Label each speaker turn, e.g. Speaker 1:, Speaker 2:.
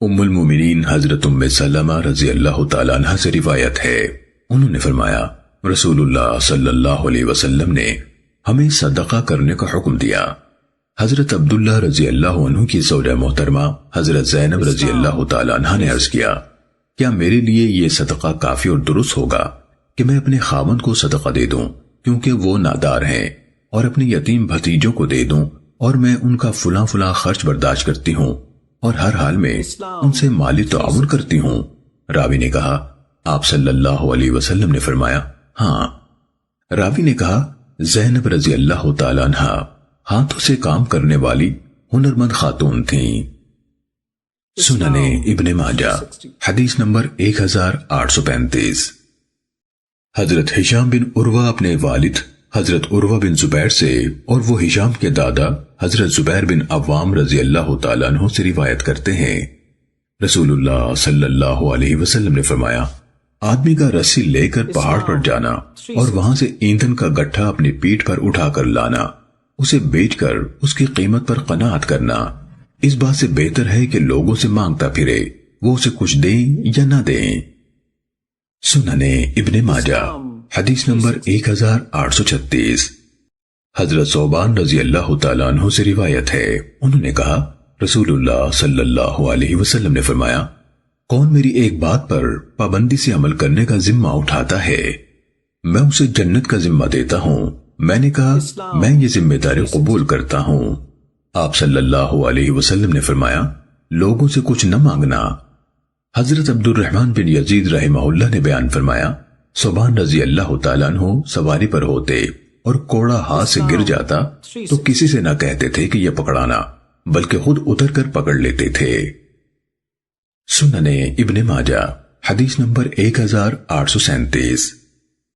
Speaker 1: ام المومنین حضرت ام سلمہ رضی اللہ تعالیٰ عنہ سے روایت ہے، انہوں نے فرمایا رسول اللہ صلی اللہ علیہ وسلم نے ہمیں صدقہ کرنے کا حکم دیا۔ حضرت عبداللہ رضی اللہ عنہ کی زوجہ محترمہ حضرت زینب رضی اللہ تعالیٰ عنہ نے عرض کیا، کیا میرے لیے یہ صدقہ کافی اور درست ہوگا کہ میں اپنے خاوند کو صدقہ دے دوں کیونکہ وہ نادار ہیں، اور اپنے یتیم بھتیجوں کو دے دوں اور میں ان کا فلاں فلاں خرچ برداشت کرتی ہوں اور ہر حال میں ان سے مالی تعاون کرتی ہوں؟ راوی نے کہا آپ صلی اللہ علیہ وسلم نے فرمایا ہاں۔ راوی نے کہا زینب رضی اللہ تعالیٰ عنہ ہاتھوں سے کام کرنے والی ہنرمند خاتون تھیں۔ سننے ابن ماجہ حدیث نمبر 1835۔ حضرت ہشام بن عروہ اپنے والد حضرت عروہ بن زبیر سے اور وہ ہشام کے دادا حضرت زبیر بن عوام رضی اللہ تعالیٰ عنہ سے روایت کرتے ہیں، رسول اللہ صلی اللہ علیہ وسلم نے فرمایا آدمی کا رسی لے کر پہاڑ پر جانا اور وہاں سے ایندھن کا گٹھا اپنی پیٹھ پر اٹھا کر لانا، اسے بیچ کر اس کی قیمت پر قناعت کرنا، اس بات سے بہتر ہے کہ لوگوں سے مانگتا پھرے، وہ اسے کچھ دیں یا نہ دیں۔ سننے ابن ماجہ حدیث نمبر 1836۔ حضرت ثوبان رضی اللہ تعالیٰ عنہ سے روایت ہے، انہوں نے کہا رسول اللہ صلی اللہ علیہ وسلم نے فرمایا کون میری ایک بات پر پابندی سے عمل کرنے کا ذمہ اٹھاتا ہے میں اسے جنت کا ذمہ دیتا ہوں۔ میں نے کہا میں یہ ذمہ داری قبول کرتا ہوں۔ آپ صلی اللہ علیہ وسلم نے فرمایا لوگوں سے کچھ نہ مانگنا۔ حضرت عبد الرحمن بن یزید رحمہ اللہ نے بیان فرمایا ثوبان رضی اللہ تعالیٰ عنہ سواری پر ہوتے اور کوڑا ہاتھ سے گر جاتا تو کسی سے نہ کہتے تھے کہ یہ پکڑانا، بلکہ خود اتر کر پکڑ لیتے تھے۔ سننے ابن ماجہ حدیث نمبر 1837۔